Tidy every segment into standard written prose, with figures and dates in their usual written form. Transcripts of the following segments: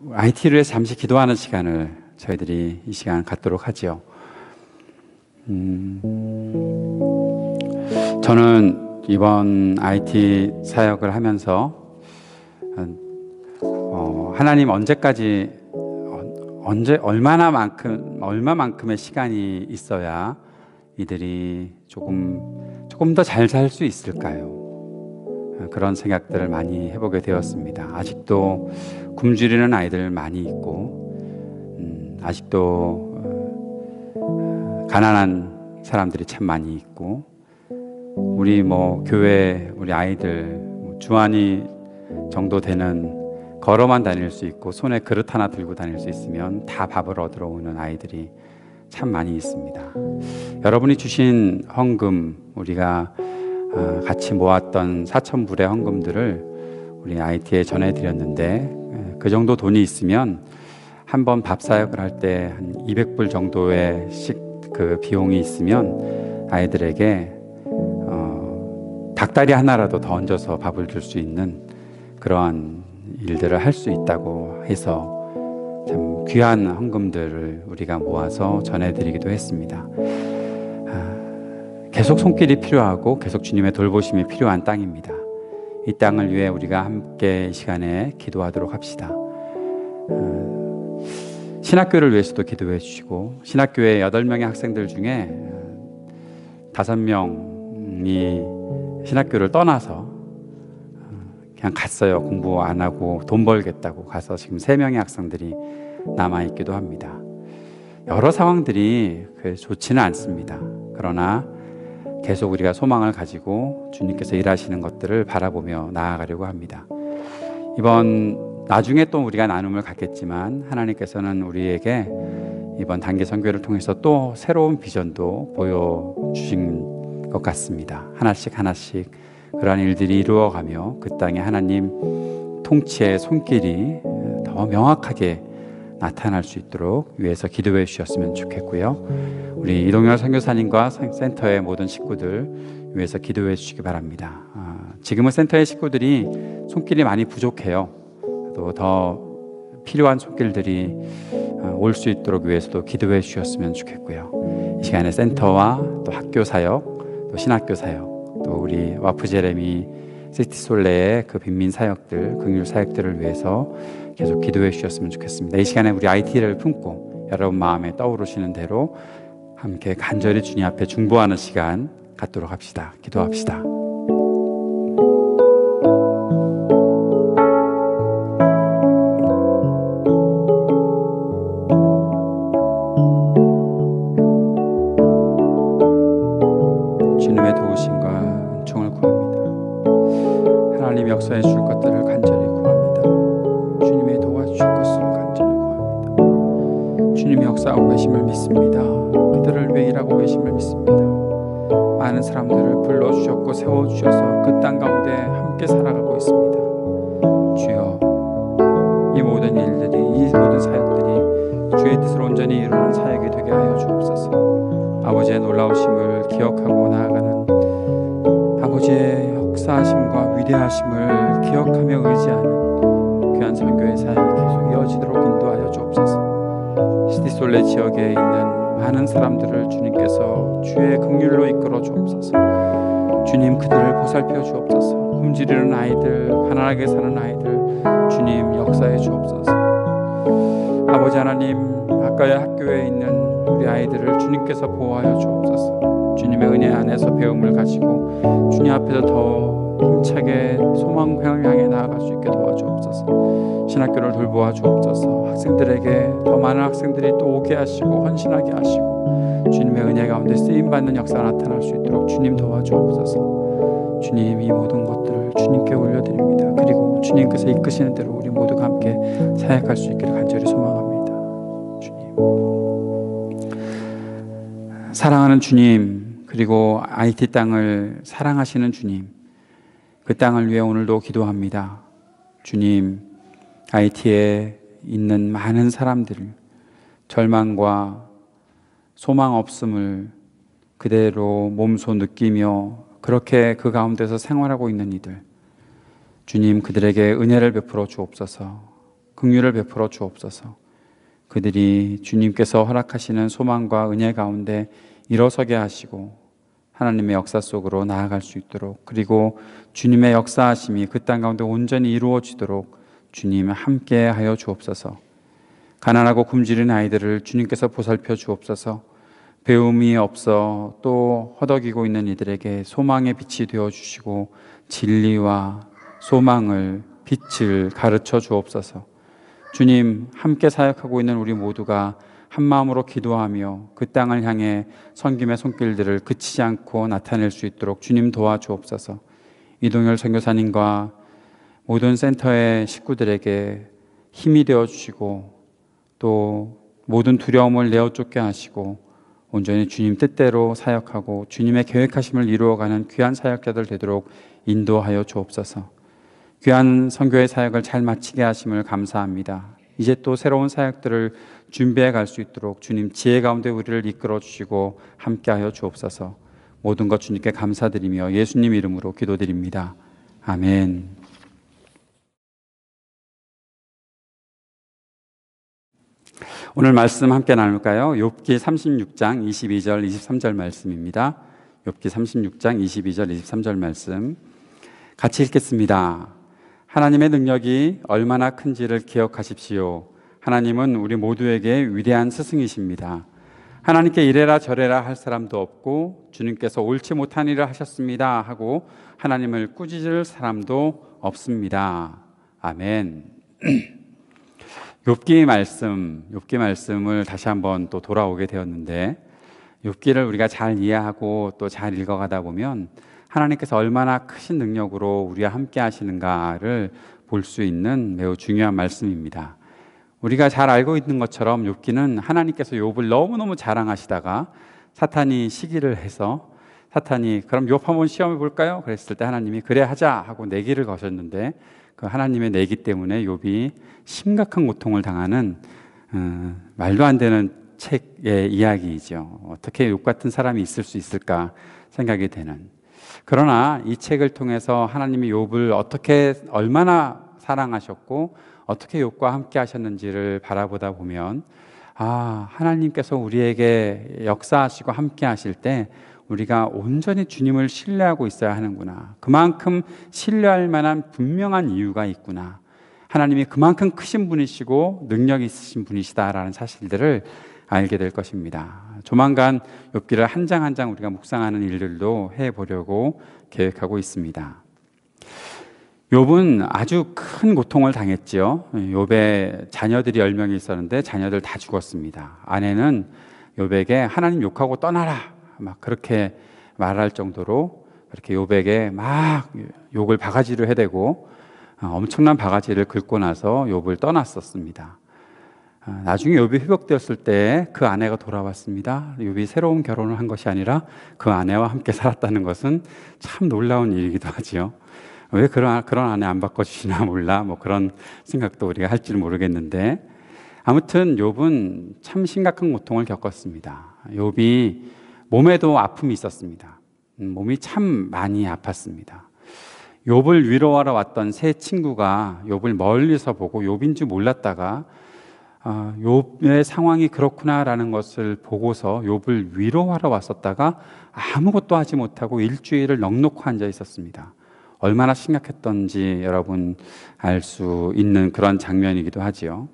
IT를 위해서 잠시 기도하는 시간을 저희들이 이 시간 갖도록 하지요. 저는 이번 IT 사역을 하면서 하나님 얼마만큼의 시간이 있어야 이들이 조금 더 잘 살 수 있을까요? 그런 생각들을 많이 해보게 되었습니다. 아직도 굶주리는 아이들 많이 있고, 아직도 가난한 사람들이 참 많이 있고, 우리 교회 우리 아이들 주한이 정도 되는 걸어만 다닐 수 있고 손에 그릇 하나 들고 다닐 수 있으면 다 밥을 얻으러 오는 아이들이 참 많이 있습니다. 여러분이 주신 헌금, 우리가 같이 모았던 4,000불의 헌금들을 우리 IT에 전해드렸는데, 그 정도 돈이 있으면 한번 밥 사역을 할 때 한 200불 정도의 그 비용이 있으면 아이들에게 닭다리 하나라도 더 얹어서 밥을 줄 수 있는 그러한 일들을 할 수 있다고 해서 참 귀한 헌금들을 우리가 모아서 전해드리기도 했습니다. 계속 손길이 필요하고 계속 주님의 돌보심이 필요한 땅입니다. 이 땅을 위해 우리가 함께 이 시간에 기도하도록 합시다. 신학교를 위해서도 기도해 주시고, 신학교의 8명의 학생들 중에 5명이 신학교를 떠나서 그냥 갔어요. 공부 안 하고 돈 벌겠다고 가서 지금 3명의 학생들이 남아있기도 합니다. 여러 상황들이 좋지는 않습니다. 그러나 계속 우리가 소망을 가지고 주님께서 일하시는 것들을 바라보며 나아가려고 합니다. 나중에 또 우리가 나눔을 갖겠지만, 하나님께서는 우리에게 이번 단기 선교를 통해서 또 새로운 비전도 보여주신 것 같습니다. 하나씩 그러한 일들이 이루어가며 그 땅에 하나님 통치의 손길이 더 명확하게 나타날 수 있도록 위해서 기도해 주셨으면 좋겠고요. 우리 이동열 선교사님과 센터의 모든 식구들 위해서 기도해 주시기 바랍니다. 지금은 센터의 식구들이 손길이 많이 부족해요. 또 더 필요한 손길들이 올 수 있도록 위해서도 기도해 주셨으면 좋겠고요. 이 시간에 센터와 또 학교 사역, 또 신학교 사역, 또 우리 와프 제레미 시티솔레의 그 빈민 사역들, 긍휼 사역들을 위해서 계속 기도해 주셨으면 좋겠습니다. 이 시간에 우리 IT를 품고 여러분 마음에 떠오르시는 대로 함께 간절히 주님 앞에 중보하는 시간 갖도록 합시다. 기도합시다. 주님의 도우심과 은총을 구합니다. 하나님 역사해 줄 것들을 간절히 구합니다. 주님의 도와주실 것을 간절히 구합니다. 주님이 역사하고 계심을 믿습니다. 그들을 위해 일하고 계심을 믿습니다. 많은 사람들을 불러주셨고 세워주셔서 그 땅 가운데 함께 살아가고 있습니다. 주여, 이 모든 일들이, 이 모든 사역들이 주의 뜻을 온전히 이루는 사역이 되게 하여 주옵소서. 아버지의 놀라우심을 기억하고 나아가는, 아버지의 역사하심과 위대하심을 기억하며 의지하는 귀한 선교의 사역이 계속 이어지도록 인도하여 주옵소서. 시티솔레 지역에 있는 많은 사람들을 주님께서 주의 긍휼로 이끌어 주옵소서. 주님, 그들을 보살펴 주옵소서. 굶주리는 아이들, 가난하게 사는 아이들, 주님 역사해 주옵소서. 아버지 하나님, 아까의 학교에 있는 우리 아이들을 주님께서 보호하여 주옵소서. 주님의 은혜 안에서 배움을 가지고 주님 앞에서 더 힘차게 소망을 향해 나아갈 수 있게 도와주옵소서. 신학교를 돌보아 주옵소서. 학생들에게 더 많은 학생들이 또 오게 하시고 헌신하게 하시고 주님의 은혜 가운데 쓰임받는 역사가 나타날 수 있도록 주님 도와주옵소서. 주님, 이 모든 것들을 주님께 올려드립니다. 그리고 주님께서 이끄시는 대로 우리 모두가 함께 사역할 수 있기를 간절히 소망합니다. 주님, 사랑하는 주님, 그리고 IT 땅을 사랑하시는 주님, 그 땅을 위해 오늘도 기도합니다. 주님, IT에 있는 많은 사람들을 절망과 소망 없음을 그대로 몸소 느끼며 그렇게 그 가운데서 생활하고 있는 이들, 주님, 그들에게 은혜를 베풀어 주옵소서. 긍휼을 베풀어 주옵소서. 그들이 주님께서 허락하시는 소망과 은혜 가운데 일어서게 하시고 하나님의 역사 속으로 나아갈 수 있도록, 그리고 주님의 역사하심이 그 땅 가운데 온전히 이루어지도록 주님 함께 하여 주옵소서. 가난하고 굶주린 아이들을 주님께서 보살펴 주옵소서. 배움이 없어 또 허덕이고 있는 이들에게 소망의 빛이 되어 주시고 진리와 소망을, 빛을 가르쳐 주옵소서. 주님, 함께 사역하고 있는 우리 모두가 한 마음으로 기도하며 그 땅을 향해 섬김의 손길들을 그치지 않고 나타낼 수 있도록 주님 도와주옵소서. 이동열 선교사님과 모든 센터의 식구들에게 힘이 되어 주시고 또 모든 두려움을 내어 쫓게 하시고 온전히 주님 뜻대로 사역하고 주님의 계획하심을 이루어가는 귀한 사역자들 되도록 인도하여 주옵소서. 귀한 선교의 사역을 잘 마치게 하심을 감사합니다. 이제 또 새로운 사역들을 준비해 갈 수 있도록 주님 지혜 가운데 우리를 이끌어 주시고 함께하여 주옵소서. 모든 것 주님께 감사드리며 예수님 이름으로 기도드립니다. 아멘. 오늘 말씀 함께 나눌까요? 욥기 36장 22절 23절 말씀입니다. 욥기 36장 22절 23절 말씀 같이 읽겠습니다. 하나님의 능력이 얼마나 큰지를 기억하십시오. 하나님은 우리 모두에게 위대한 스승이십니다. 하나님께 이래라 저래라 할 사람도 없고 주님께서 옳지 못한 일을 하셨습니다 하고 하나님을 꾸짖을 사람도 없습니다. 아멘. 욥기 말씀을 다시 한번 또 돌아오게 되었는데, 욥기를 우리가 잘 이해하고 또 잘 읽어가다 보면 하나님께서 얼마나 크신 능력으로 우리와 함께 하시는가를 볼 수 있는 매우 중요한 말씀입니다. 우리가 잘 알고 있는 것처럼 욥기는 하나님께서 욥을 너무너무 자랑하시다가 사탄이 시기를 해서 사탄이 그럼 욥 한번 시험해 볼까요? 그랬을 때 하나님이 그래 하자 하고 내기를 거셨는데 그 하나님의 내기 때문에 욥이 심각한 고통을 당하는 말도 안 되는 책의 이야기이죠. 어떻게 욥 같은 사람이 있을 수 있을까 생각이 되는. 그러나 이 책을 통해서 하나님이 욥을 어떻게 얼마나 사랑하셨고 어떻게 욥과 함께 하셨는지를 바라보다 보면 하나님께서 우리에게 역사하시고 함께 하실 때 우리가 온전히 주님을 신뢰하고 있어야 하는구나. 그만큼 신뢰할 만한 분명한 이유가 있구나. 하나님이 그만큼 크신 분이시고 능력이 있으신 분이시다라는 사실들을 알게 될 것입니다. 조만간 욥기를 한 장 한 장 우리가 묵상하는 일들도 해보려고 계획하고 있습니다. 욥은 아주 큰 고통을 당했지요. 욥의 자녀들이 10명이 있었는데 자녀들 다 죽었습니다. 아내는 욥에게 하나님 욕하고 떠나라 막 그렇게 말할 정도로 그렇게 욥에게 막 욕을 바가지로 해대고 엄청난 바가지를 긁고 나서 욥을 떠났었습니다. 나중에 욥이 회복되었을 때 그 아내가 돌아왔습니다. 욥이 새로운 결혼을 한 것이 아니라 그 아내와 함께 살았다는 것은 참 놀라운 일이기도 하지요. 왜 그런 아내 안 바꿔주시나 몰라 뭐 그런 생각도 우리가 할지는 모르겠는데, 아무튼 욥은 참 심각한 고통을 겪었습니다. 욥이 몸에도 아픔이 있었습니다. 몸이 참 많이 아팠습니다. 욥을 위로하러 왔던 세 친구가 욥을 멀리서 보고 욥인 줄 몰랐다가 욥의 상황이 그렇구나라는 것을 보고서 욥을 위로하러 왔었다가 아무것도 하지 못하고 일주일을 넋놓고 앉아 있었습니다. 얼마나 심각했던지 여러분 알 수 있는 그런 장면이기도 하지요.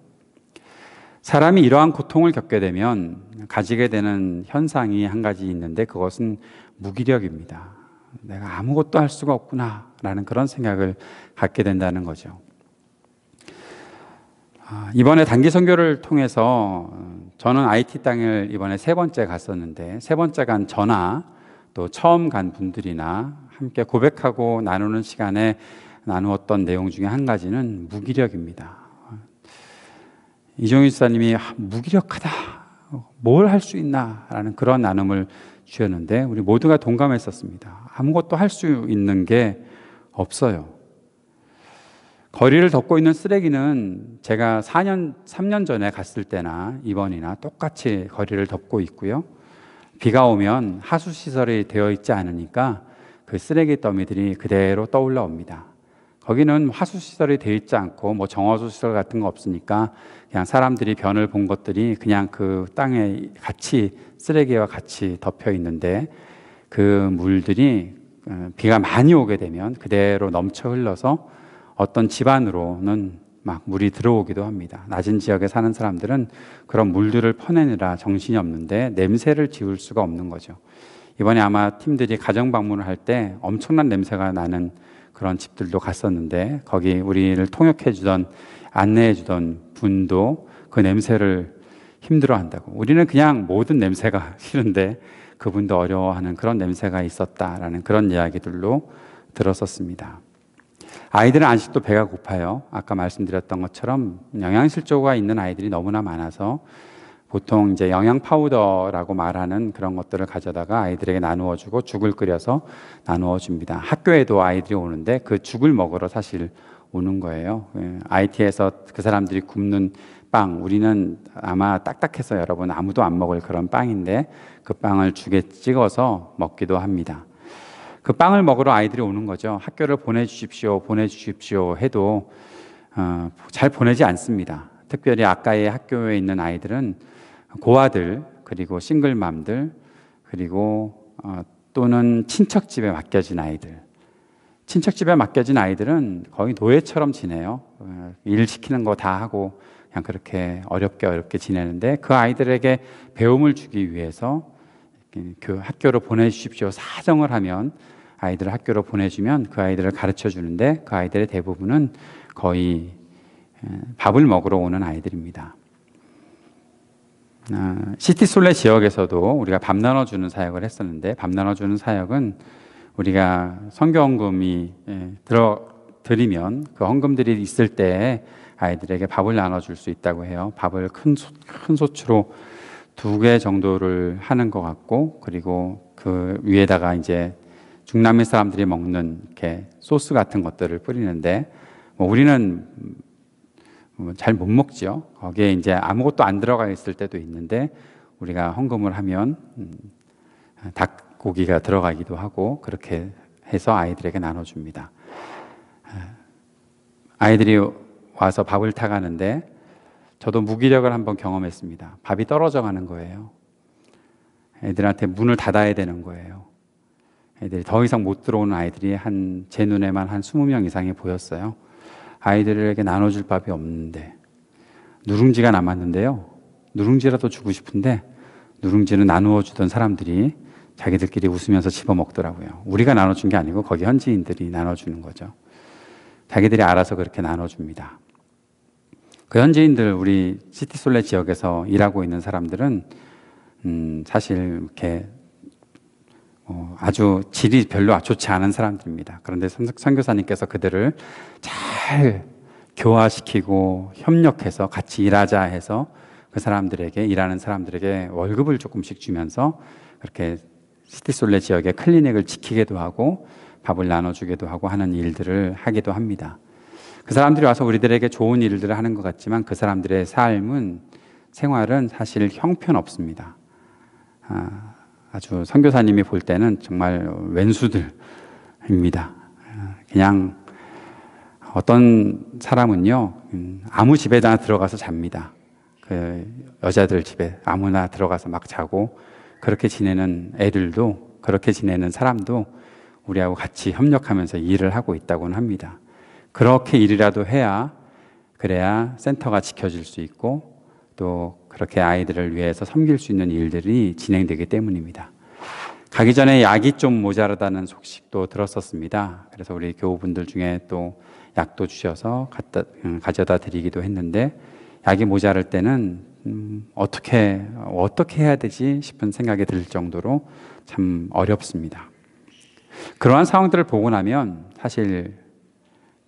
사람이 이러한 고통을 겪게 되면 가지게 되는 현상이 한 가지 있는데 그것은 무기력입니다. 내가 아무것도 할 수가 없구나라는 그런 생각을 갖게 된다는 거죠. 이번에 단기 선교를 통해서 저는 IT 땅을 이번에 3번째 갔었는데 3번째 간 저나 또 처음 간 분들이나 함께 고백하고 나누는 시간에 나누었던 내용 중에 한 가지는 무기력입니다. 이종희 집사님이 무기력하다, 뭘 할 수 있나 라는 그런 나눔을 주셨는데 우리 모두가 동감했었습니다. 아무것도 할 수 있는 게 없어요. 거리를 덮고 있는 쓰레기는 제가 3년 전에 갔을 때나 이번이나 똑같이 거리를 덮고 있고요. 비가 오면 하수시설이 되어 있지 않으니까 그 쓰레기 더미들이 그대로 떠올라 옵니다. 거기는 하수 시설이 되어 있지 않고 뭐 정화수 시설 같은 거 없으니까 그냥 사람들이 변을 본 것들이 그냥 그 땅에 같이 쓰레기와 같이 덮여 있는데, 그 물들이 비가 많이 오게 되면 그대로 넘쳐 흘러서 어떤 집안으로는 막 물이 들어오기도 합니다. 낮은 지역에 사는 사람들은 그런 물들을 퍼내느라 정신이 없는데 냄새를 지울 수가 없는 거죠. 이번에 아마 팀들이 가정 방문을 할 때 엄청난 냄새가 나는 그런 집들도 갔었는데, 거기 우리를 통역해 주던, 안내해 주던 분도 그 냄새를 힘들어 한다고. 우리는 그냥 모든 냄새가 싫은데 그분도 어려워하는 그런 냄새가 있었다라는 그런 이야기들로 들었었습니다. 아이들은 아직도 배가 고파요. 아까 말씀드렸던 것처럼 영양실조가 있는 아이들이 너무나 많아서 보통 이제 영양 파우더라고 말하는 그런 것들을 가져다가 아이들에게 나누어 주고 죽을 끓여서 나누어 줍니다. 학교에도 아이들이 오는데 그 죽을 먹으러 사실 오는 거예요. IT에서 그 사람들이 굽는 빵, 우리는 아마 딱딱해서 여러분 아무도 안 먹을 그런 빵인데 그 빵을 죽에 찍어서 먹기도 합니다. 그 빵을 먹으러 아이들이 오는 거죠. 학교를 보내주십시오 해도 잘 보내지 않습니다. 특별히 아까의 학교에 있는 아이들은 고아들, 그리고 싱글맘들, 그리고 또는 친척집에 맡겨진 아이들. 친척집에 맡겨진 아이들은 거의 노예처럼 지내요. 일 시키는 거 다 하고 그냥 그렇게 어렵게 지내는데, 그 아이들에게 배움을 주기 위해서 그 학교로 보내주십시오 사정을 하면, 아이들을 학교로 보내주면 그 아이들을 가르쳐 주는데, 그 아이들의 대부분은 거의 밥을 먹으러 오는 아이들입니다. 시티솔레 지역에서도 우리가 밥 나눠주는 사역을 했었는데, 밥 나눠주는 사역은 우리가 선교헌금이 드리면 그 헌금들이 있을 때 아이들에게 밥을 나눠줄 수 있다고 해요. 밥을 큰 소추로 2개 정도를 하는 것 같고, 그리고 그 위에다가 이제 중남미 사람들이 먹는 이렇게 소스 같은 것들을 뿌리는데, 우리는 잘 못 먹죠. 거기에 이제 아무것도 안 들어가 있을 때도 있는데, 우리가 헌금을 하면 닭고기가 들어가기도 하고 그렇게 해서 아이들에게 나눠줍니다. 아이들이 와서 밥을 타가는데 저도 무기력을 한번 경험했습니다. 밥이 떨어져 가는 거예요. 애들한테 문을 닫아야 되는 거예요. 애들이 더 이상 못 들어오는 아이들이 제 눈에만 한 20명 이상이 보였어요. 아이들에게 나눠줄 밥이 없는데 누룽지가 남았는데요. 누룽지라도 주고 싶은데 누룽지는 나누어 주던 사람들이 자기들끼리 웃으면서 집어먹더라고요. 우리가 나눠준 게 아니고 거기 현지인들이 나눠주는 거죠. 자기들이 알아서 그렇게 나눠줍니다. 그 현지인들, 우리 시티솔레 지역에서 일하고 있는 사람들은 사실 이렇게 아주 질이 별로 좋지 않은 사람들입니다. 그런데 선교사님께서 그들을 잘 교화시키고 협력해서 같이 일하자 해서 그 사람들에게, 일하는 사람들에게 월급을 조금씩 주면서 그렇게 시티솔레 지역의 클리닉을 지키기도 하고 밥을 나눠주기도 하고 하는 일들을 하기도 합니다. 그 사람들이 와서 우리들에게 좋은 일들을 하는 것 같지만 그 사람들의 생활은 사실 형편없습니다. 아주 선교사님이 볼 때는 정말 왼수들입니다. 그냥 어떤 사람은요, 아무 집에나 들어가서 잡니다. 그 여자들 집에 아무나 들어가서 막 자고, 그렇게 지내는 애들도, 그렇게 지내는 사람도 우리하고 같이 협력하면서 일을 하고 있다고는 합니다. 그렇게 일이라도 그래야 센터가 지켜질 수 있고 또 그렇게 아이들을 위해서 섬길 수 있는 일들이 진행되기 때문입니다. 가기 전에 약이 좀 모자라다는 소식도 들었었습니다. 그래서 우리 교우분들 중에 또 약도 주셔서 가져다 드리기도 했는데, 약이 모자랄 때는 어떻게 해야 되지 싶은 생각이 들 정도로 참 어렵습니다. 그러한 상황들을 보고 나면 사실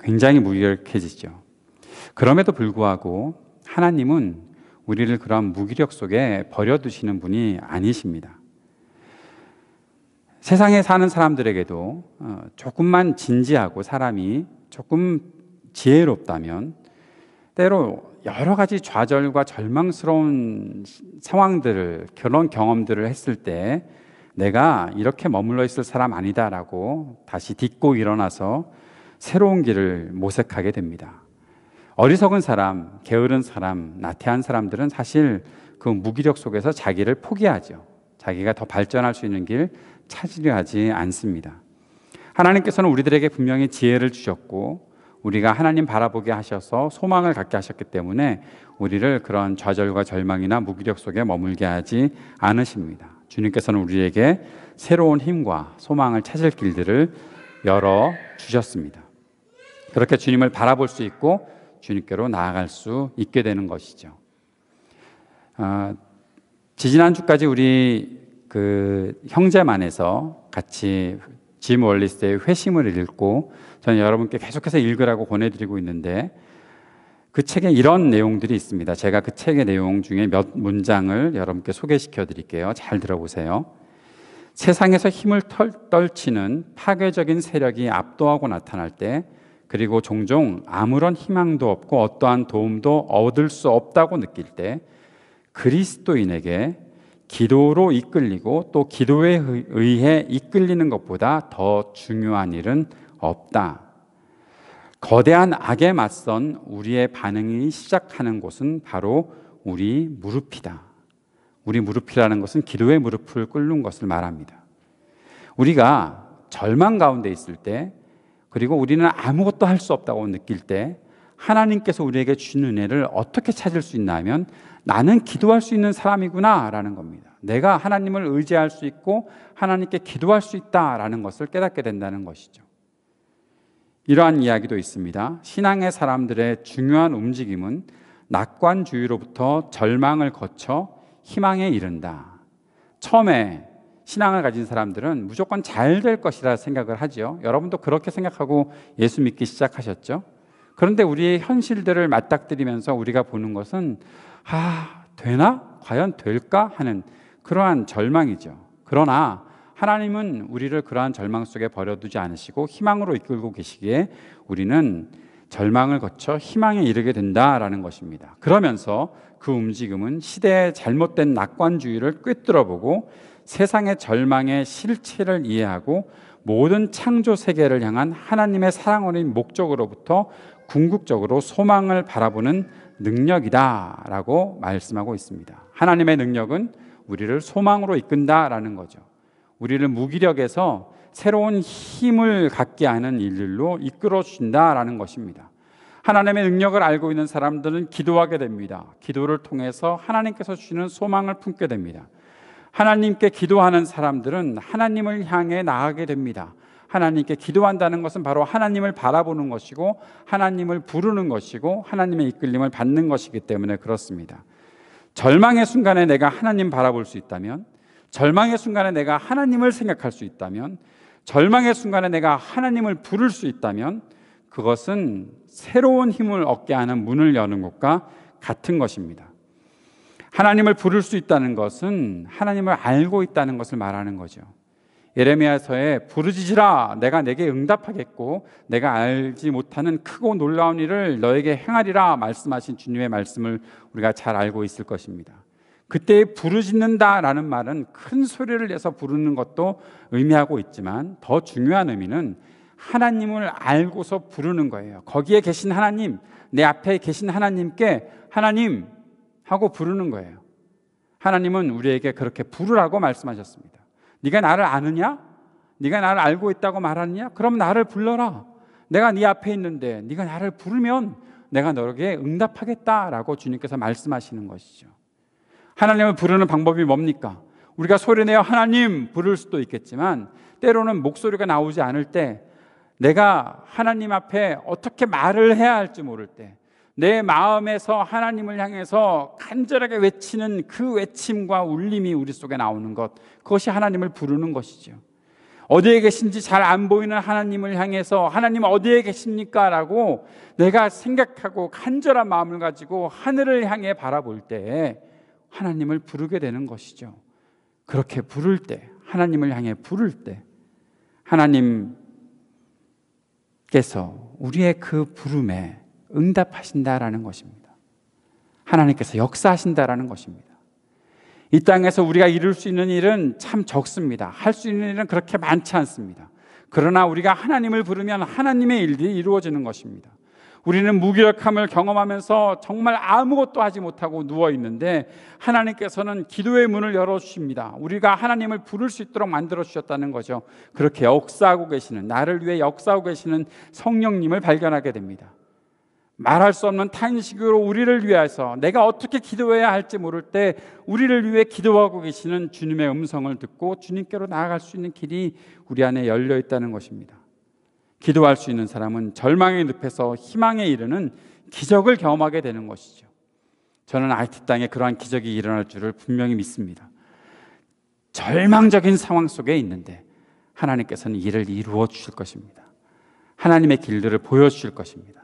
굉장히 무기력해지죠. 그럼에도 불구하고 하나님은 우리를 그러한 무기력 속에 버려두시는 분이 아니십니다. 세상에 사는 사람들에게도 조금만 진지하고 사람이 조금 지혜롭다면 때로 여러 가지 좌절과 절망스러운 상황들을, 그런 경험들을 했을 때 내가 이렇게 머물러 있을 사람 아니다라고 다시 딛고 일어나서 새로운 길을 모색하게 됩니다. 어리석은 사람, 게으른 사람, 나태한 사람들은 사실 그 무기력 속에서 자기를 포기하죠. 자기가 더 발전할 수 있는 길 찾으려 하지 않습니다. 하나님께서는 우리들에게 분명히 지혜를 주셨고 우리가 하나님 바라보게 하셔서 소망을 갖게 하셨기 때문에 우리를 그런 좌절과 절망이나 무기력 속에 머물게 하지 않으십니다. 주님께서는 우리에게 새로운 힘과 소망을 찾을 길들을 열어 주셨습니다. 그렇게 주님을 바라볼 수 있고 주님께로 나아갈 수 있게 되는 것이죠. 지지난주까지 우리 그 형제만에서 같이 짐 월리스의 회심을 읽고 저는 여러분께 계속해서 읽으라고 권해드리고 있는데 그 책에 이런 내용들이 있습니다. 제가 그 책의 내용 중에 몇 문장을 여러분께 소개시켜 드릴게요. 잘 들어보세요. 세상에서 힘을 떨치는 파괴적인 세력이 압도하고 나타날 때, 그리고 종종 아무런 희망도 없고 어떠한 도움도 얻을 수 없다고 느낄 때, 그리스도인에게 기도로 이끌리고 또 기도에 의해 이끌리는 것보다 더 중요한 일은 없다. 거대한 악에 맞선 우리의 반응이 시작하는 곳은 바로 우리 무릎이다. 우리 무릎이라는 것은 기도의 무릎을 꿇는 것을 말합니다. 우리가 절망 가운데 있을 때, 그리고 우리는 아무것도 할 수 없다고 느낄 때 하나님께서 우리에게 주신 은혜를 어떻게 찾을 수 있나 하면 나는 기도할 수 있는 사람이구나 라는 겁니다. 내가 하나님을 의지할 수 있고 하나님께 기도할 수 있다라는 것을 깨닫게 된다는 것이죠. 이러한 이야기도 있습니다. 신앙의 사람들의 중요한 움직임은 낙관주의로부터 절망을 거쳐 희망에 이른다. 처음에 신앙을 가진 사람들은 무조건 잘 될 것이라 생각을 하죠. 여러분도 그렇게 생각하고 예수 믿기 시작하셨죠. 그런데 우리의 현실들을 맞닥뜨리면서 우리가 보는 것은 되나? 과연 될까? 하는 그러한 절망이죠. 그러나 하나님은 우리를 그러한 절망 속에 버려두지 않으시고 희망으로 이끌고 계시기에 우리는 절망을 거쳐 희망에 이르게 된다라는 것입니다. 그러면서 그 움직임은 시대의 잘못된 낙관주의를 꿰뚫어보고 세상의 절망의 실체를 이해하고 모든 창조 세계를 향한 하나님의 사랑 어린 목적으로부터 궁극적으로 소망을 바라보는 능력이다라고 말씀하고 있습니다. 하나님의 능력은 우리를 소망으로 이끈다라는 거죠. 우리를 무기력에서 새로운 힘을 갖게 하는 일들로 이끌어 주신다라는 것입니다. 하나님의 능력을 알고 있는 사람들은 기도하게 됩니다. 기도를 통해서 하나님께서 주시는 소망을 품게 됩니다. 하나님께 기도하는 사람들은 하나님을 향해 나아가게 됩니다. 하나님께 기도한다는 것은 바로 하나님을 바라보는 것이고 하나님을 부르는 것이고 하나님의 이끌림을 받는 것이기 때문에 그렇습니다. 절망의 순간에 내가 하나님 바라볼 수 있다면, 절망의 순간에 내가 하나님을 생각할 수 있다면, 절망의 순간에 내가 하나님을 부를 수 있다면 그것은 새로운 힘을 얻게 하는 문을 여는 것과 같은 것입니다. 하나님을 부를 수 있다는 것은 하나님을 알고 있다는 것을 말하는 거죠. 예레미야서에 부르짖으라 내가 내게 응답하겠고 내가 알지 못하는 크고 놀라운 일을 너에게 행하리라 말씀하신 주님의 말씀을 우리가 잘 알고 있을 것입니다. 그때 부르짖는다라는 말은 큰 소리를 내서 부르는 것도 의미하고 있지만 더 중요한 의미는 하나님을 알고서 부르는 거예요. 거기에 계신 하나님, 내 앞에 계신 하나님께 하나님 하고 부르는 거예요. 하나님은 우리에게 그렇게 부르라고 말씀하셨습니다. 네가 나를 아느냐? 네가 나를 알고 있다고 말하느냐? 그럼 나를 불러라. 내가 네 앞에 있는데 네가 나를 부르면 내가 너에게 응답하겠다라고 주님께서 말씀하시는 것이죠. 하나님을 부르는 방법이 뭡니까? 우리가 소리내어 하나님 부를 수도 있겠지만 때로는 목소리가 나오지 않을 때, 내가 하나님 앞에 어떻게 말을 해야 할지 모를 때, 내 마음에서 하나님을 향해서 간절하게 외치는 그 외침과 울림이 우리 속에 나오는 것, 그것이 하나님을 부르는 것이죠. 어디에 계신지 잘 안 보이는 하나님을 향해서 하나님 어디에 계십니까? 라고 내가 생각하고 간절한 마음을 가지고 하늘을 향해 바라볼 때 하나님을 부르게 되는 것이죠. 그렇게 부를 때, 하나님을 향해 부를 때 하나님께서 우리의 그 부름에 응답하신다라는 것입니다. 하나님께서 역사하신다라는 것입니다. 이 땅에서 우리가 이룰 수 있는 일은 참 적습니다. 할 수 있는 일은 그렇게 많지 않습니다. 그러나 우리가 하나님을 부르면 하나님의 일들이 이루어지는 것입니다. 우리는 무기력함을 경험하면서 정말 아무것도 하지 못하고 누워 있는데 하나님께서는 기도의 문을 열어주십니다. 우리가 하나님을 부를 수 있도록 만들어 주셨다는 거죠. 그렇게 역사하고 계시는, 나를 위해 역사하고 계시는 성령님을 발견하게 됩니다. 말할 수 없는 탄식으로 우리를 위해서 내가 어떻게 기도해야 할지 모를 때 우리를 위해 기도하고 계시는 주님의 음성을 듣고 주님께로 나아갈 수 있는 길이 우리 안에 열려 있다는 것입니다. 기도할 수 있는 사람은 절망의 늪에서 희망에 이르는 기적을 경험하게 되는 것이죠. 저는 IT 땅에 그러한 기적이 일어날 줄을 분명히 믿습니다. 절망적인 상황 속에 있는데 하나님께서는 이를 이루어 주실 것입니다. 하나님의 길들을 보여주실 것입니다.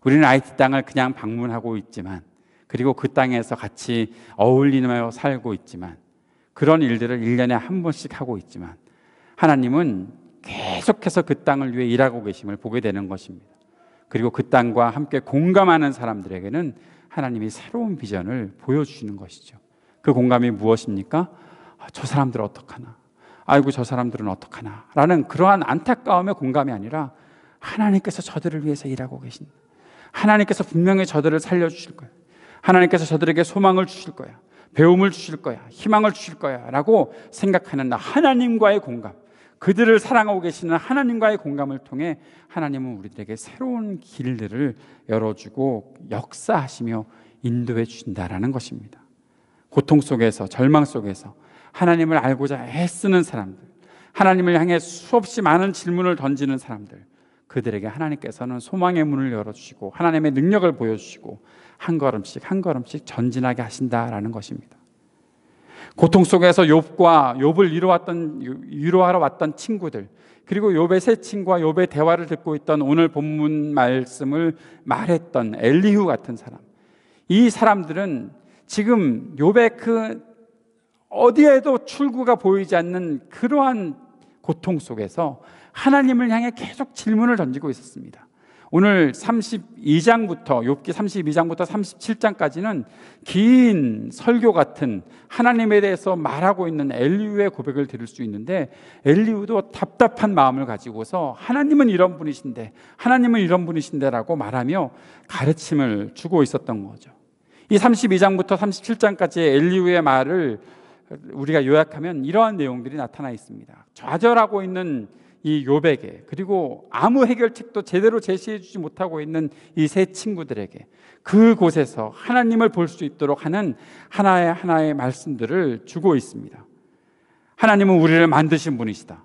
우리는 IT 땅을 그냥 방문하고 있지만, 그리고 그 땅에서 같이 어울리며 살고 있지만, 그런 일들을 1년에 한 번씩 하고 있지만 하나님은 계속해서 그 땅을 위해 일하고 계심을 보게 되는 것입니다. 그리고 그 땅과 함께 공감하는 사람들에게는 하나님이 새로운 비전을 보여주시는 것이죠. 그 공감이 무엇입니까? 저 사람들 어떡하나, 아이고 저 사람들은 어떡하나 라는 그러한 안타까움의 공감이 아니라 하나님께서 저들을 위해서 일하고 계신다. 하나님께서 분명히 저들을 살려주실 거야. 하나님께서 저들에게 소망을 주실 거야. 배움을 주실 거야. 희망을 주실 거야 라고 생각하는 하나님과의 공감, 그들을 사랑하고 계시는 하나님과의 공감을 통해 하나님은 우리들에게 새로운 길들을 열어주고 역사하시며 인도해 주신다라는 것입니다. 고통 속에서, 절망 속에서 하나님을 알고자 애쓰는 사람들, 하나님을 향해 수없이 많은 질문을 던지는 사람들, 그들에게 하나님께서는 소망의 문을 열어주시고 하나님의 능력을 보여주시고 한 걸음씩 한 걸음씩 전진하게 하신다라는 것입니다. 고통 속에서 욥을 위로하러 왔던 친구들, 그리고 욥의 세 친구와 욥의 대화를 듣고 있던 오늘 본문 말씀을 말했던 엘리후 같은 사람, 이 사람들은 지금 욥의 그 어디에도 출구가 보이지 않는 그러한 고통 속에서 하나님을 향해 계속 질문을 던지고 있었습니다. 오늘 32장부터 욥기 32장부터 37장까지는 긴 설교 같은 하나님에 대해서 말하고 있는 엘리후의 고백을 들을 수 있는데, 엘리후도 답답한 마음을 가지고서 하나님은 이런 분이신데, 하나님은 이런 분이신데라고 말하며 가르침을 주고 있었던 거죠. 이 32장부터 37장까지의 엘리후의 말을 우리가 요약하면 이러한 내용들이 나타나 있습니다. 좌절하고 있는 이 욥에게, 그리고 아무 해결책도 제대로 제시해 주지 못하고 있는 이 세 친구들에게 그곳에서 하나님을 볼 수 있도록 하는 하나의 말씀들을 주고 있습니다. 하나님은 우리를 만드신 분이시다.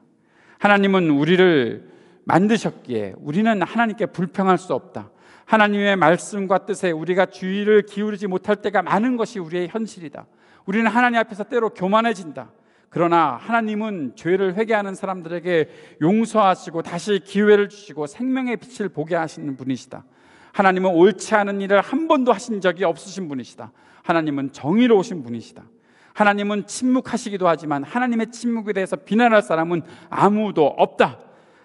하나님은 우리를 만드셨기에 우리는 하나님께 불평할 수 없다. 하나님의 말씀과 뜻에 우리가 주의를 기울이지 못할 때가 많은 것이 우리의 현실이다. 우리는 하나님 앞에서 때로 교만해진다. 그러나 하나님은 죄를 회개하는 사람들에게 용서하시고 다시 기회를 주시고 생명의 빛을 보게 하시는 분이시다. 하나님은 옳지 않은 일을 한 번도 하신 적이 없으신 분이시다. 하나님은 정의로우신 분이시다. 하나님은 침묵하시기도 하지만 하나님의 침묵에 대해서 비난할 사람은 아무도 없다.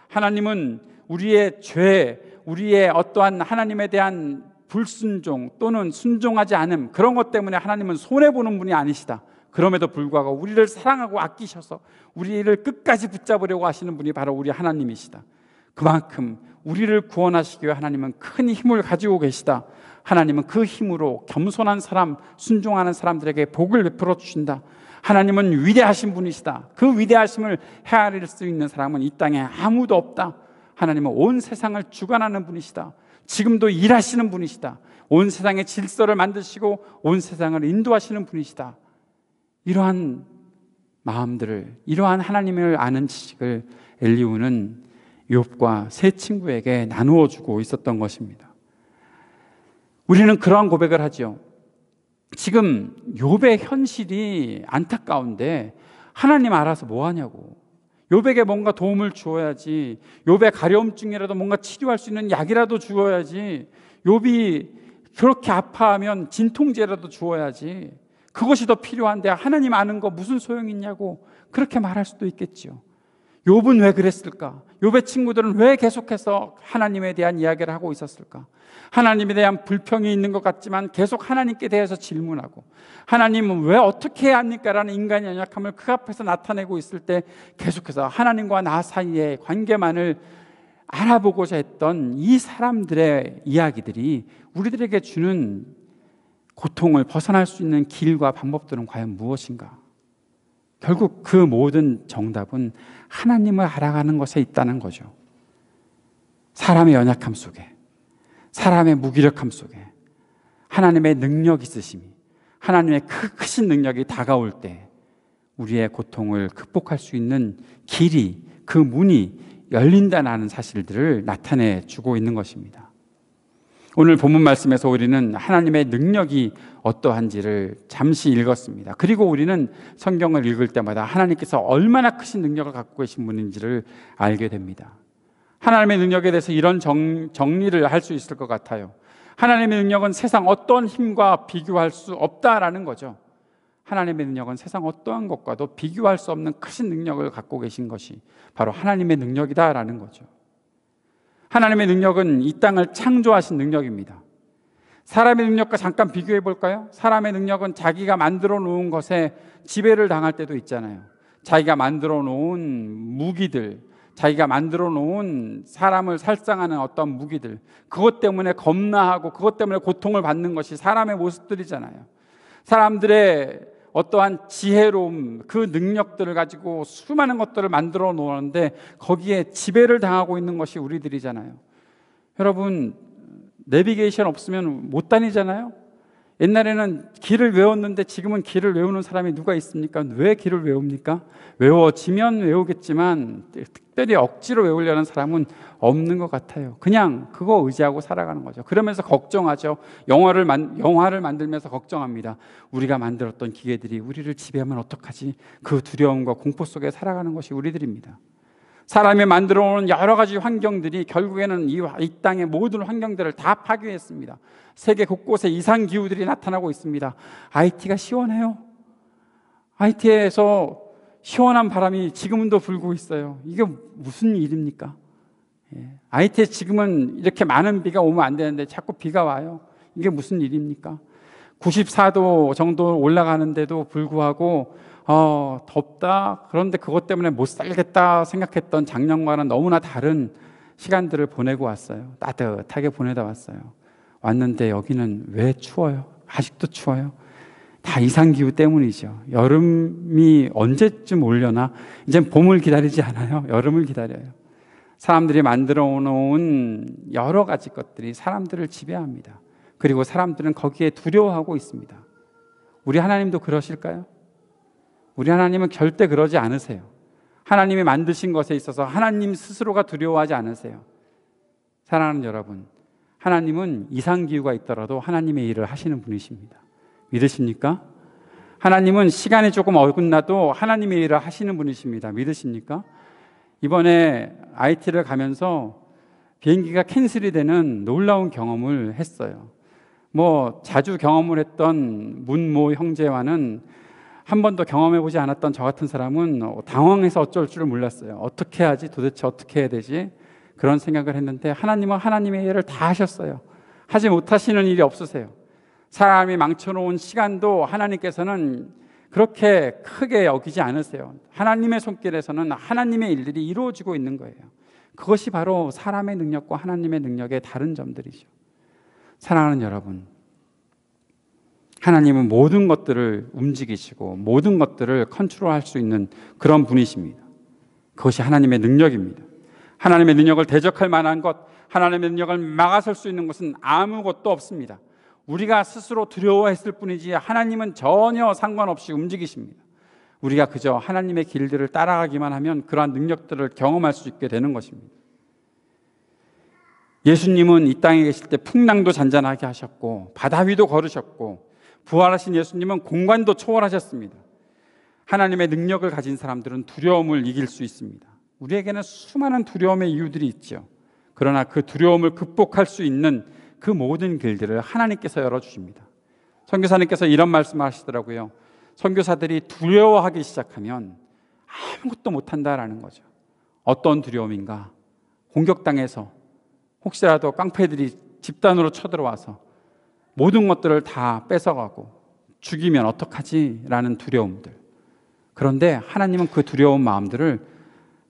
하나님은 우리의 죄, 우리의 어떠한 하나님에 대한 불순종 또는 순종하지 않음, 그런 것 때문에 하나님은 손해보는 분이 아니시다. 그럼에도 불구하고 우리를 사랑하고 아끼셔서 우리를 끝까지 붙잡으려고 하시는 분이 바로 우리 하나님이시다. 그만큼 우리를 구원하시기 위해 하나님은 큰 힘을 가지고 계시다. 하나님은 그 힘으로 겸손한 사람, 순종하는 사람들에게 복을 베풀어 주신다. 하나님은 위대하신 분이시다. 그 위대하심을 헤아릴 수 있는 사람은 이 땅에 아무도 없다. 하나님은 온 세상을 주관하는 분이시다. 지금도 일하시는 분이시다. 온 세상의 질서를 만드시고 온 세상을 인도하시는 분이시다. 이러한 마음들을, 이러한 하나님을 아는 지식을 엘리후는 욥과 세 친구에게 나누어 주고 있었던 것입니다. 우리는 그러한 고백을 하죠. 지금 욥의 현실이 안타까운데 하나님 알아서 뭐 하냐고. 욥에게 뭔가 도움을 주어야지. 욥의 가려움증이라도 뭔가 치료할 수 있는 약이라도 주어야지. 욥이 그렇게 아파하면 진통제라도 주어야지. 그것이 더 필요한데 하나님 아는 거 무슨 소용이 있냐고 그렇게 말할 수도 있겠죠. 욥은 왜 그랬을까? 욥의 친구들은 왜 계속해서 하나님에 대한 이야기를 하고 있었을까? 하나님에 대한 불평이 있는 것 같지만 계속 하나님께 대해서 질문하고, 하나님은 왜 어떻게 해야 합니까? 라는 인간의 연약함을 그 앞에서 나타내고 있을 때 계속해서 하나님과 나 사이의 관계만을 알아보고자 했던 이 사람들의 이야기들이 우리들에게 주는 고통을 벗어날 수 있는 길과 방법들은 과연 무엇인가? 결국 그 모든 정답은 하나님을 알아가는 것에 있다는 거죠. 사람의 연약함 속에, 사람의 무기력함 속에 하나님의 능력 있으심이, 하나님의 크신 능력이 다가올 때 우리의 고통을 극복할 수 있는 길이, 그 문이 열린다는 사실들을 나타내 주고 있는 것입니다. 오늘 본문 말씀에서 우리는 하나님의 능력이 어떠한지를 잠시 읽었습니다. 그리고 우리는 성경을 읽을 때마다 하나님께서 얼마나 크신 능력을 갖고 계신 분인지를 알게 됩니다. 하나님의 능력에 대해서 이런 정리를 할 수 있을 것 같아요. 하나님의 능력은 세상 어떤 힘과 비교할 수 없다라는 거죠. 하나님의 능력은 세상 어떠한 것과도 비교할 수 없는 크신 능력을 갖고 계신 것이 바로 하나님의 능력이다라는 거죠. 하나님의 능력은 이 땅을 창조하신 능력입니다. 사람의 능력과 잠깐 비교해 볼까요? 사람의 능력은 자기가 만들어 놓은 것에 지배를 당할 때도 있잖아요. 자기가 만들어 놓은 무기들, 자기가 만들어 놓은 사람을 살상하는 어떤 무기들, 그것 때문에 겁나하고 그것 때문에 고통을 받는 것이 사람의 모습들이잖아요. 사람들의 어떠한 지혜로움, 그 능력들을 가지고 수많은 것들을 만들어 놓았는데 거기에 지배를 당하고 있는 것이 우리들이잖아요. 여러분, 내비게이션 없으면 못 다니잖아요. 옛날에는 길을 외웠는데 지금은 길을 외우는 사람이 누가 있습니까? 왜 길을 외웁니까? 외워지면 외우겠지만 특별히 억지로 외우려는 사람은 없는 것 같아요. 그냥 그거 의지하고 살아가는 거죠. 그러면서 걱정하죠. 영화를 만들면서 걱정합니다. 우리가 만들었던 기계들이 우리를 지배하면 어떡하지? 그 두려움과 공포 속에 살아가는 것이 우리들입니다. 사람이 만들어 놓은 여러 가지 환경들이 결국에는 이 땅의 모든 환경들을 다 파괴했습니다. 세계 곳곳에 이상기후들이 나타나고 있습니다. IT가 시원해요. IT에서 시원한 바람이 지금도 불고 있어요. 이게 무슨 일입니까? IT에 지금은 이렇게 많은 비가 오면 안 되는데 자꾸 비가 와요. 이게 무슨 일입니까? 94도 정도 올라가는데도 불구하고 덥다. 그런데 그것 때문에 못 살겠다 생각했던 작년과는 너무나 다른 시간들을 보내고 왔어요. 따뜻하게 보내다 왔어요. 왔는데 여기는 왜 추워요? 아직도 추워요. 다 이상기후 때문이죠. 여름이 언제쯤 오려나? 이젠 봄을 기다리지 않아요. 여름을 기다려요. 사람들이 만들어 놓은 여러 가지 것들이 사람들을 지배합니다. 그리고 사람들은 거기에 두려워하고 있습니다. 우리 하나님도 그러실까요? 우리 하나님은 절대 그러지 않으세요. 하나님이 만드신 것에 있어서 하나님 스스로가 두려워하지 않으세요. 사랑하는 여러분, 하나님은 이상기후가 있더라도 하나님의 일을 하시는 분이십니다. 믿으십니까? 하나님은 시간이 조금 어긋나도 하나님의 일을 하시는 분이십니다. 믿으십니까? 이번에 IT를 가면서 비행기가 캔슬이 되는 놀라운 경험을 했어요. 자주 경험을 했던 문모 형제와는 한 번도 경험해보지 않았던 저 같은 사람은 당황해서 어쩔 줄을 몰랐어요. 어떻게 하지? 도대체 어떻게 해야 되지? 그런 생각을 했는데 하나님은 하나님의 일을 다 하셨어요. 하지 못하시는 일이 없으세요. 사람이 망쳐놓은 시간도 하나님께서는 그렇게 크게 여기지 않으세요. 하나님의 손길에서는 하나님의 일들이 이루어지고 있는 거예요. 그것이 바로 사람의 능력과 하나님의 능력의 다른 점들이죠. 사랑하는 여러분, 하나님은 모든 것들을 움직이시고 모든 것들을 컨트롤할 수 있는 그런 분이십니다. 그것이 하나님의 능력입니다. 하나님의 능력을 대적할 만한 것, 하나님의 능력을 막아설 수 있는 것은 아무것도 없습니다. 우리가 스스로 두려워했을 뿐이지 하나님은 전혀 상관없이 움직이십니다. 우리가 그저 하나님의 길들을 따라가기만 하면 그러한 능력들을 경험할 수 있게 되는 것입니다. 예수님은 이 땅에 계실 때 풍랑도 잔잔하게 하셨고 바다 위도 걸으셨고 부활하신 예수님은 공간도 초월하셨습니다. 하나님의 능력을 가진 사람들은 두려움을 이길 수 있습니다. 우리에게는 수많은 두려움의 이유들이 있죠. 그러나 그 두려움을 극복할 수 있는 그 모든 길들을 하나님께서 열어주십니다. 선교사님께서 이런 말씀을 하시더라고요. 선교사들이 두려워하기 시작하면 아무것도 못한다라는 거죠. 어떤 두려움인가? 공격당해서 혹시라도 깡패들이 집단으로 쳐들어와서 모든 것들을 다 뺏어가고 죽이면 어떡하지? 라는 두려움들. 그런데 하나님은 그 두려운 마음들을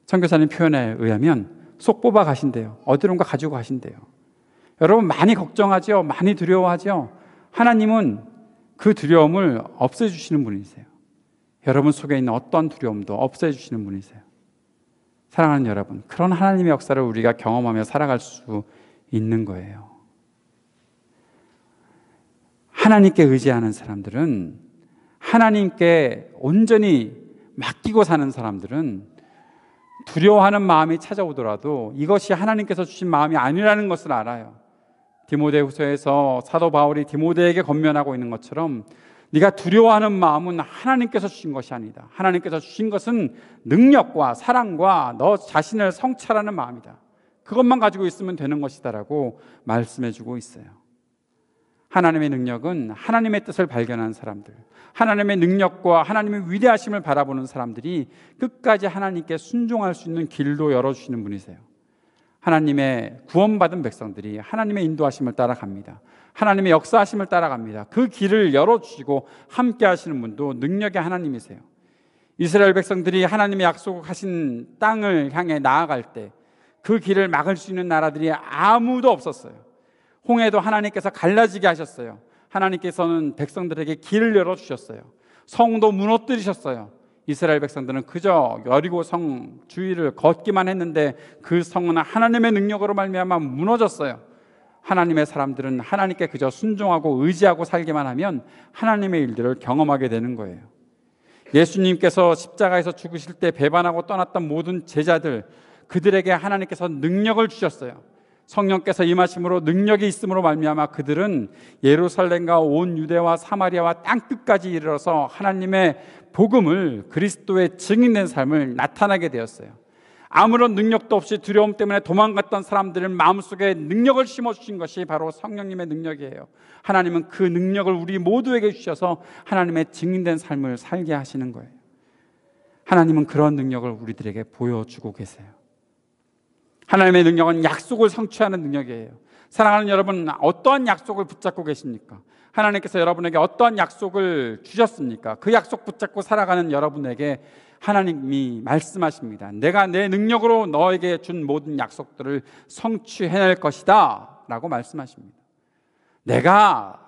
선교사님 표현에 의하면 쏙 뽑아 가신대요. 어디론가 가지고 가신대요. 여러분 많이 걱정하죠? 많이 두려워하죠? 하나님은 그 두려움을 없애주시는 분이세요. 여러분 속에 있는 어떤 두려움도 없애주시는 분이세요. 사랑하는 여러분, 그런 하나님의 역사를 우리가 경험하며 살아갈 수 있는 거예요. 하나님께 의지하는 사람들은, 하나님께 온전히 맡기고 사는 사람들은 두려워하는 마음이 찾아오더라도 이것이 하나님께서 주신 마음이 아니라는 것을 알아요. 디모데후서에서 사도 바울이 디모데에게 권면하고 있는 것처럼 네가 두려워하는 마음은 하나님께서 주신 것이 아니다. 하나님께서 주신 것은 능력과 사랑과 너 자신을 성찰하는 마음이다. 그것만 가지고 있으면 되는 것이다라고 말씀해주고 있어요. 하나님의 능력은 하나님의 뜻을 발견한 사람들, 하나님의 능력과 하나님의 위대하심을 바라보는 사람들이 끝까지 하나님께 순종할 수 있는 길도 열어주시는 분이세요. 하나님의 구원받은 백성들이 하나님의 인도하심을 따라갑니다. 하나님의 역사하심을 따라갑니다. 그 길을 열어주시고 함께 하시는 분도 능력의 하나님이세요. 이스라엘 백성들이 하나님의 약속하신 땅을 향해 나아갈 때 그 길을 막을 수 있는 나라들이 아무도 없었어요. 홍해도 하나님께서 갈라지게 하셨어요. 하나님께서는 백성들에게 길을 열어주셨어요. 성도 무너뜨리셨어요. 이스라엘 백성들은 그저 여리고 성 주위를 걷기만 했는데 그 성은 하나님의 능력으로 말미암아 무너졌어요. 하나님의 사람들은 하나님께 그저 순종하고 의지하고 살기만 하면 하나님의 일들을 경험하게 되는 거예요. 예수님께서 십자가에서 죽으실 때 배반하고 떠났던 모든 제자들, 그들에게 하나님께서 능력을 주셨어요. 성령께서 임하심으로 능력이 있음으로 말미암아 그들은 예루살렘과 온 유대와 사마리아와 땅끝까지 이르러서 하나님의 복음을, 그리스도의 증인된 삶을 나타나게 되었어요. 아무런 능력도 없이 두려움 때문에 도망갔던 사람들은 마음속에 능력을 심어주신 것이 바로 성령님의 능력이에요. 하나님은 그 능력을 우리 모두에게 주셔서 하나님의 증인된 삶을 살게 하시는 거예요. 하나님은 그런 능력을 우리들에게 보여주고 계세요. 하나님의 능력은 약속을 성취하는 능력이에요. 사랑하는 여러분, 어떠한 약속을 붙잡고 계십니까? 하나님께서 여러분에게 어떠한 약속을 주셨습니까? 그 약속 붙잡고 살아가는 여러분에게 하나님이 말씀하십니다. 내가 내 능력으로 너에게 준 모든 약속들을 성취해낼 것이다 라고 말씀하십니다. 내가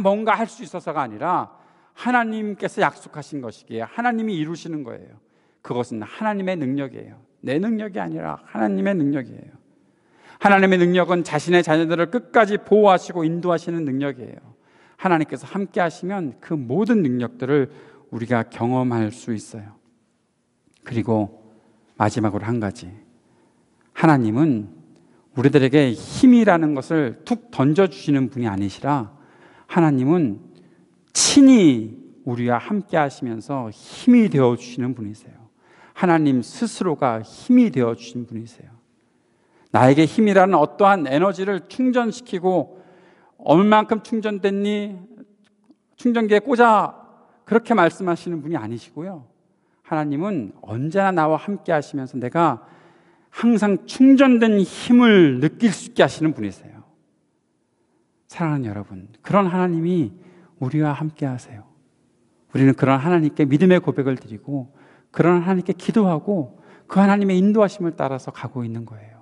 뭔가 할 수 있어서가 아니라 하나님께서 약속하신 것이기에 하나님이 이루시는 거예요. 그것은 하나님의 능력이에요. 내 능력이 아니라 하나님의 능력이에요. 하나님의 능력은 자신의 자녀들을 끝까지 보호하시고 인도하시는 능력이에요. 하나님께서 함께 하시면 그 모든 능력들을 우리가 경험할 수 있어요. 그리고 마지막으로 한 가지, 하나님은 우리들에게 힘이라는 것을 툭 던져주시는 분이 아니시라 하나님은 친히 우리와 함께 하시면서 힘이 되어주시는 분이세요. 하나님 스스로가 힘이 되어주신 분이세요. 나에게 힘이라는 어떠한 에너지를 충전시키고 얼만큼 충전됐니? 충전기에 꽂아, 그렇게 말씀하시는 분이 아니시고요. 하나님은 언제나 나와 함께 하시면서 내가 항상 충전된 힘을 느낄 수 있게 하시는 분이세요. 사랑하는 여러분, 그런 하나님이 우리와 함께 하세요. 우리는 그런 하나님께 믿음의 고백을 드리고 그런 하나님께 기도하고 그 하나님의 인도하심을 따라서 가고 있는 거예요.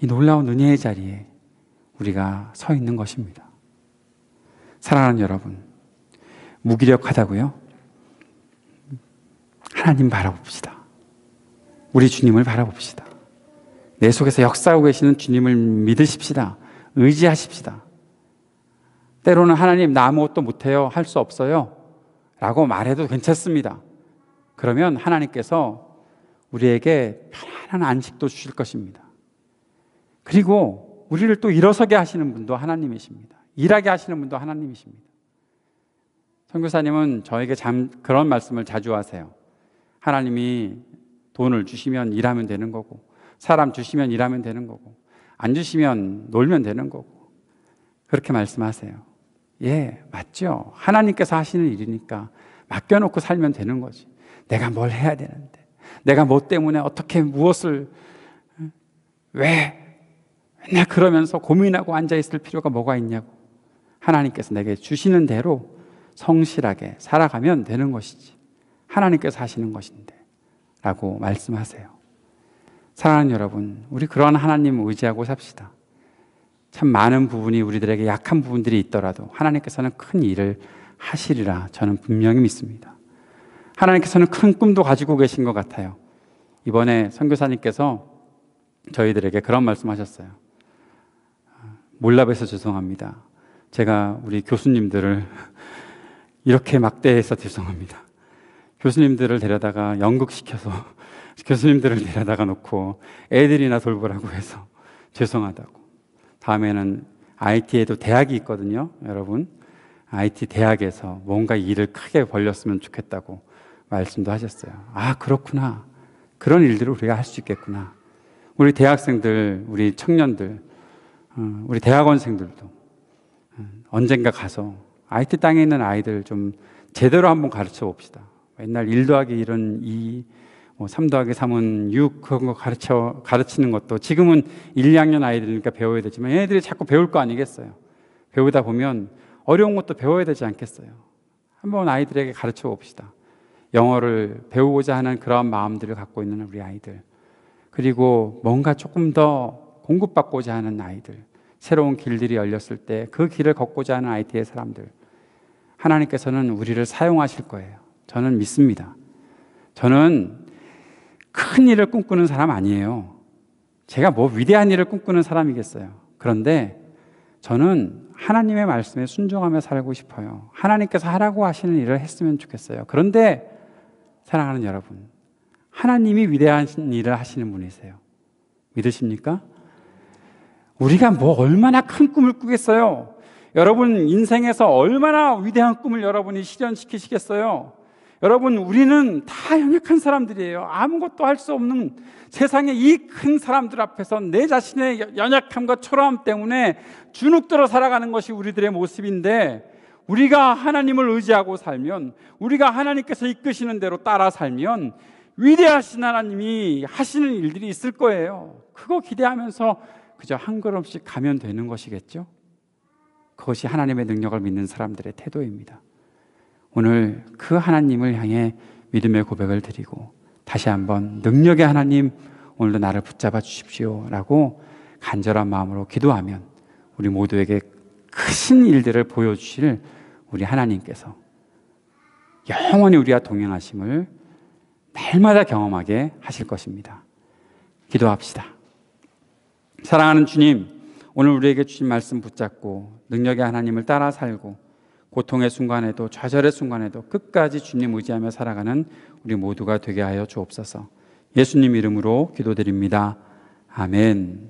이 놀라운 은혜의 자리에 우리가 서 있는 것입니다. 사랑하는 여러분, 무기력하다고요? 하나님 바라봅시다. 우리 주님을 바라봅시다. 내 속에서 역사하고 계시는 주님을 믿으십시다. 의지하십시다. 때로는 하나님 나 아무것도 못해요, 할 수 없어요 라고 말해도 괜찮습니다. 그러면 하나님께서 우리에게 편안한 안식도 주실 것입니다. 그리고 우리를 또 일어서게 하시는 분도 하나님이십니다. 일하게 하시는 분도 하나님이십니다. 선교사님은 저에게 그런 말씀을 자주 하세요. 하나님이 돈을 주시면 일하면 되는 거고, 사람 주시면 일하면 되는 거고, 안 주시면 놀면 되는 거고, 그렇게 말씀하세요. 예, 맞죠. 하나님께서 하시는 일이니까 맡겨놓고 살면 되는 거지. 내가 뭘 해야 되는데, 내가 뭐 때문에 어떻게 무엇을 왜 맨날 그러면서 고민하고 앉아있을 필요가 뭐가 있냐고. 하나님께서 내게 주시는 대로 성실하게 살아가면 되는 것이지, 하나님께서 하시는 것인데 라고 말씀하세요. 사랑하는 여러분, 우리 그런 하나님을 의지하고 삽시다. 참 많은 부분이 우리들에게 약한 부분들이 있더라도 하나님께서는 큰 일을 하시리라 저는 분명히 믿습니다. 하나님께서는 큰 꿈도 가지고 계신 것 같아요. 이번에 선교사님께서 저희들에게 그런 말씀하셨어요. 몰라봬서 죄송합니다. 제가 우리 교수님들을 이렇게 막대해서 죄송합니다. 교수님들을 데려다가 연극시켜서 교수님들을 데려다가 놓고 애들이나 돌보라고 해서 죄송하다고. 다음에는 IT에도 대학이 있거든요, 여러분. IT 대학에서 뭔가 일을 크게 벌렸으면 좋겠다고 말씀도 하셨어요. 아, 그렇구나. 그런 일들을 우리가 할 수 있겠구나. 우리 대학생들, 우리 청년들, 우리 대학원생들도 언젠가 가서 IT 땅에 있는 아이들 좀 제대로 한번 가르쳐 봅시다. 맨날 1 더하기 1은 2, 3 더하기 3은 6 그런 거 가르치는 것도 지금은 1, 2학년 아이들이니까 배워야 되지만 얘네들이 자꾸 배울 거 아니겠어요. 배우다 보면 어려운 것도 배워야 되지 않겠어요. 한번 아이들에게 가르쳐 봅시다. 영어를 배우고자 하는 그런 마음들을 갖고 있는 우리 아이들, 그리고 뭔가 조금 더 공급받고자 하는 아이들, 새로운 길들이 열렸을 때 그 길을 걷고자 하는 IT의 사람들, 하나님께서는 우리를 사용하실 거예요. 저는 믿습니다. 저는 큰 일을 꿈꾸는 사람 아니에요. 제가 뭐 위대한 일을 꿈꾸는 사람이겠어요. 그런데 저는 하나님의 말씀에 순종하며 살고 싶어요. 하나님께서 하라고 하시는 일을 했으면 좋겠어요. 그런데 사랑하는 여러분, 하나님이 위대한 일을 하시는 분이세요. 믿으십니까? 우리가 뭐 얼마나 큰 꿈을 꾸겠어요? 여러분 인생에서 얼마나 위대한 꿈을 여러분이 실현시키시겠어요? 여러분, 우리는 다 연약한 사람들이에요. 아무것도 할 수 없는 세상의 이 큰 사람들 앞에서 내 자신의 연약함과 초라함 때문에 주눅들어 살아가는 것이 우리들의 모습인데, 우리가 하나님을 의지하고 살면, 우리가 하나님께서 이끄시는 대로 따라 살면 위대하신 하나님이 하시는 일들이 있을 거예요. 그거 기대하면서 그저 한 걸음씩 가면 되는 것이겠죠? 그것이 하나님의 능력을 믿는 사람들의 태도입니다. 오늘 그 하나님을 향해 믿음의 고백을 드리고 다시 한번 능력의 하나님, 오늘도 나를 붙잡아 주십시오 라고 간절한 마음으로 기도하면 우리 모두에게 크신 일들을 보여주실 우리 하나님께서 영원히 우리와 동행하심을 날마다 경험하게 하실 것입니다. 기도합시다. 사랑하는 주님, 오늘 우리에게 주신 말씀 붙잡고 능력의 하나님을 따라 살고 고통의 순간에도 좌절의 순간에도 끝까지 주님 의지하며 살아가는 우리 모두가 되게 하여 주옵소서. 예수님 이름으로 기도드립니다. 아멘.